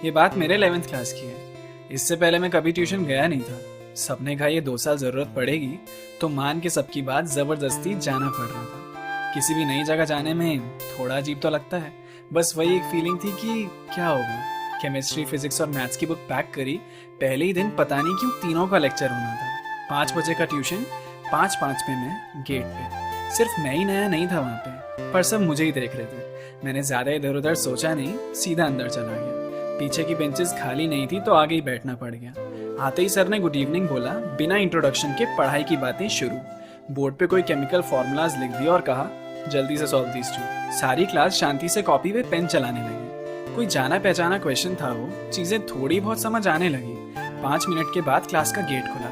ये बात मेरे 11th क्लास की है। इससे पहले मैं कभी ट्यूशन गया नहीं था। सबने कहा ये 2 साल ज़रूरत पड़ेगी, तो मान के सबकी बात ज़बरदस्ती जाना पड़ रहा था। किसी भी नई जगह जाने में थोड़ा अजीब तो लगता है, बस वही एक फीलिंग थी कि क्या होगा। केमिस्ट्री, फिजिक्स और मैथ्स की बुक पैक करी, पहले ही दिन पता नहीं क्यों तीनों का लेक्चर होना था। 5 बजे का ट्यूशन, 5:05 पे मैं गेट पे। सिर्फ मैं ही नया नहीं था वहाँ पे, पर सब मुझे ही देख रहे थे। मैंने ज़्यादा इधर उधर सोचा नहीं, सीधा अंदर चला गया। पीछे की बेंचेस खाली नहीं थी तो आगे ही बैठना पड़ गया। आते ही सर ने गुड इवनिंग बोला, बिना इंट्रोडक्शन के पढ़ाई की बातें शुरू। बोर्ड पे कोई केमिकल फॉर्मूलाज लिख दिया और कहा, जल्दी से सॉल्व दीज टू। सारी क्लास शांति से कॉपी पे पेन चलाने लगी। कोई जाना पहचाना क्वेश्चन था वो, चीज़ें थोड़ी बहुत समझ आने लगी। 5 मिनट के बाद क्लास का गेट खुला।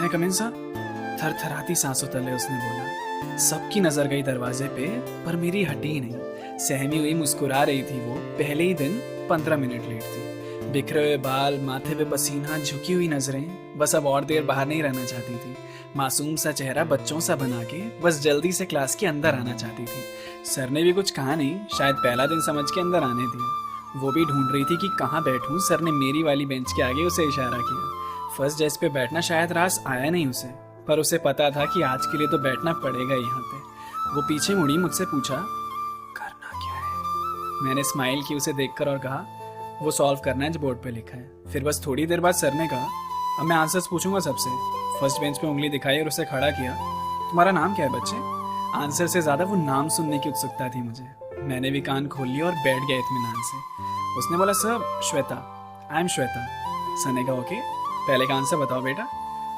मैं कम इन सर? थरथराती सांसों तले उसने बोला। सबकी नजर गई दरवाजे पे, पर मेरी हटी ही नहीं। सहमी हुई मुस्कुरा रही थी वो। पहले ही दिन 15 मिनट लेट थी। बिखरे हुए बाल, माथे पे पसीना, झुकी हुई नजरें, बस अब और देर बाहर नहीं रहना चाहती थी। मासूम सा चेहरा बच्चों सा बना के बस जल्दी से क्लास के अंदर आना चाहती थी। सर ने भी कुछ कहा नहीं, शायद पहला दिन समझ के अंदर आने दिया। वो भी ढूंढ रही थी कि कहाँ बैठूं। सर ने मेरी वाली बेंच के आगे उसे इशारा किया। फर्स्ट डेस्क पे बैठना शायद रास आया नहीं उसे, पर उसे पता था कि आज के लिए तो बैठना पड़ेगा यहाँ पे। वो पीछे मुड़ी, मुझसे पूछा, करना क्या है? मैंने स्माइल की उसे देखकर और कहा, वो सॉल्व करना है जो बोर्ड पे लिखा है। फिर बस थोड़ी देर बाद सर ने कहा, अब मैं आंसर्स पूछूंगा सबसे। फर्स्ट बेंच पे उंगली दिखाई और उसे खड़ा किया। तुम्हारा नाम क्या है बच्चे? आंसर से ज्यादा वो नाम सुनने की उत्सुकता थी मुझे। मैंने भी कान खोल लिया और बैठ गया इत्मीनान से। उसने बोला, sir Shweta, I am Shweta. Sir ने कहा, ओके, पहले का आंसर बताओ बेटा।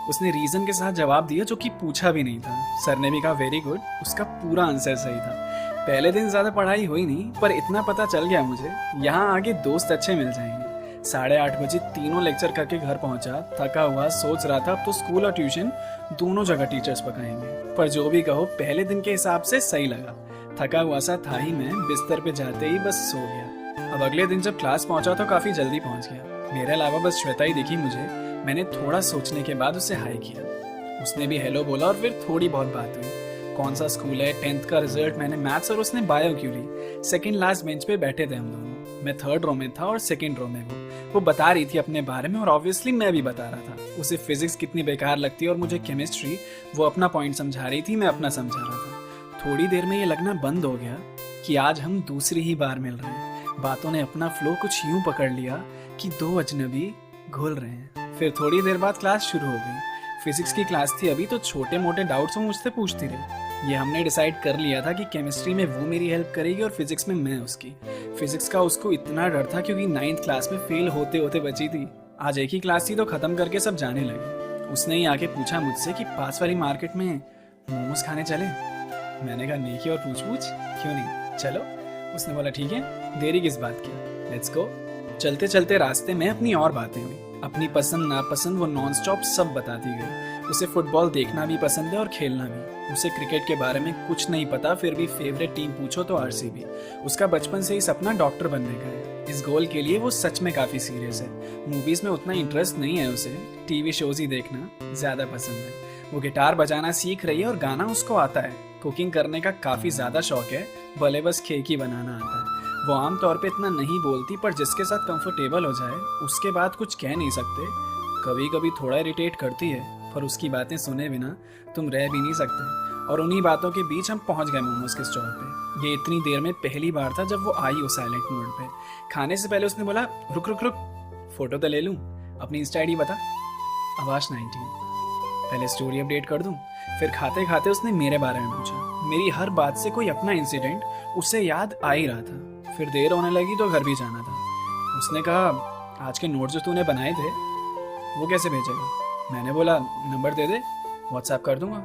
उसने रीजन के साथ जवाब दिया, जो कि पूछा भी नहीं था। सर ने भी कहा, वेरी गुड। उसका पूरा आंसर सही था। पहले दिन ज्यादा पढ़ाई हुई नहीं, पर इतना पता चल गया मुझे, यहाँ आगे दोस्त अच्छे मिल जाएंगे। 8:30 बजे तीनों लेक्चर करके घर पहुंचा। थका हुआ, सोच रहा था अब तो स्कूल और ट्यूशन दोनों जगह टीचर्स पकाएंगे। पर जो भी कहो, पहले दिन के हिसाब से सही लगा। थका हुआ सा था ही मैं, बिस्तर पे जाते ही बस सो गया। अब अगले दिन जब क्लास पहुंचा तो काफी जल्दी पहुंच गया। मेरे अलावा बस श्वेता ही दिखी मुझे। मैंने थोड़ा सोचने के बाद उसे हाय किया। उसने भी हेलो बोला और फिर थोड़ी बहुत बात हुई। कौन सा स्कूल है, 10th का रिजल्ट, मैंने मैथ्स और उसने बायो क्यों ली। सेकंड लास्ट बेंच पे बैठे थे हम दोनों। मैं 3rd रो में था और 2nd रो में वो बता रही थी अपने बारे में और ऑब्वियसली मैं भी बता रहा था। उसे फिजिक्स कितनी बेकार लगती है और मुझे केमिस्ट्री। वो अपना पॉइंट समझा रही थी, मैं अपना समझा रहा था। थोड़ी देर में ये लगना बंद हो गया कि आज हम दूसरी ही बार मिल रहे हैं। बातों ने अपना फ्लो कुछ यूं पकड़ लिया कि 2 अजनबी घुल रहे हैं। फिर थोड़ी देर बाद क्लास शुरू हो गई। फिजिक्स की क्लास थी अभी, तो छोटे मोटे डाउट्स वो मुझसे पूछती रही। ये हमने डिसाइड कर लिया था कि केमिस्ट्री में वो मेरी हेल्प करेगी और फिजिक्स में मैं उसकी। फिजिक्स का उसको इतना डर था क्योंकि 9th क्लास में फेल होते होते बची थी। आज एक ही क्लास थी तो खत्म करके सब जाने लगे। उसने ही आके पूछा मुझसे कि पास वाली मार्केट में मोमोज खाने चले। मैंने कहा, नेकी और पूछ क्यों नहीं, चलो। उसने बोला, ठीक है, देरी किस बात की, लेट्स गो। चलते चलते रास्ते में अपनी और बातें हुई। अपनी पसंद नापसंद वो नॉन स्टॉप सब बताती गई। उसे फुटबॉल देखना भी पसंद है और खेलना भी। उसे क्रिकेट के बारे में कुछ नहीं पता, फिर भी फेवरेट टीम पूछो तो आरसीबी। उसका बचपन से ही सपना डॉक्टर बनने का है। इस गोल के लिए वो सच में काफी सीरियस है। मूवीज में उतना इंटरेस्ट नहीं है उसे, टीवी शोज ही देखना ज्यादा पसंद है। वो गिटार बजाना सीख रही है और गाना उसको आता है। कुकिंग करने का काफी ज्यादा शौक है, भले बस केक ही बनाना आता है। वो आमतौर पे इतना नहीं बोलती, पर जिसके साथ कंफर्टेबल हो जाए उसके बाद कुछ कह नहीं सकते। कभी कभी थोड़ा इरिटेट करती है, पर उसकी बातें सुने बिना तुम रह भी नहीं सकते। और उन्हीं बातों के बीच हम पहुंच गए मोमोज के स्टॉल पे। ये इतनी देर में पहली बार था जब वो आई हो साइलेंट मोड पे। खाने से पहले उसने बोला, रुक रुक रुक, फोटो तो ले लूं, अपनी इंस्टा आईडी बता। आवाश 19। पहले स्टोरी अपडेट कर दूं। फिर खाते खाते उसने मेरे बारे में पूछा। मेरी हर बात से कोई अपना इंसिडेंट उसे याद आ ही रहा था। फिर देर होने लगी तो घर भी जाना था। उसने कहा, आज के नोट जो तूने बनाए थे वो कैसे भेजेगा? मैंने बोला, नंबर दे दे, व्हाट्सएप कर दूंगा।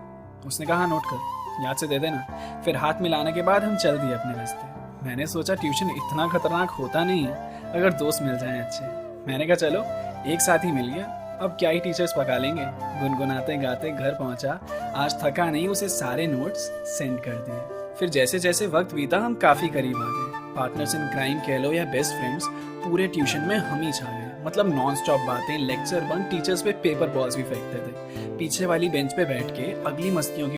उसने कहा, नोट कर, याद से दे देना। फिर हाथ मिलाने के बाद हम चल दिए अपने रास्ते। मैंने सोचा ट्यूशन इतना खतरनाक होता नहीं है अगर दोस्त मिल जाएं अच्छे। मैंने कहा, चलो एक साथ ही मिल गया, अब क्या ही टीचर्स पका लेंगे। गुनगुनाते गाते घर पहुंचा। आज थका नहीं, उसे सारे नोट्स सेंड कर दिए। फिर जैसे जैसे वक्त बीता हम काफी करीब आ गए। पार्टनर्स इन क्राइम कह लो या बेस्ट फ्रेंड्स, पूरे ट्यूशन में हम ही छा गए। मतलब नॉन स्टॉप बातें, लेक्चर बंक, टीचर्स पे पेपर बॉल्स भी फेंकते थे। पीछे वाली बेंच पे बैठ के अगली मस्तियों की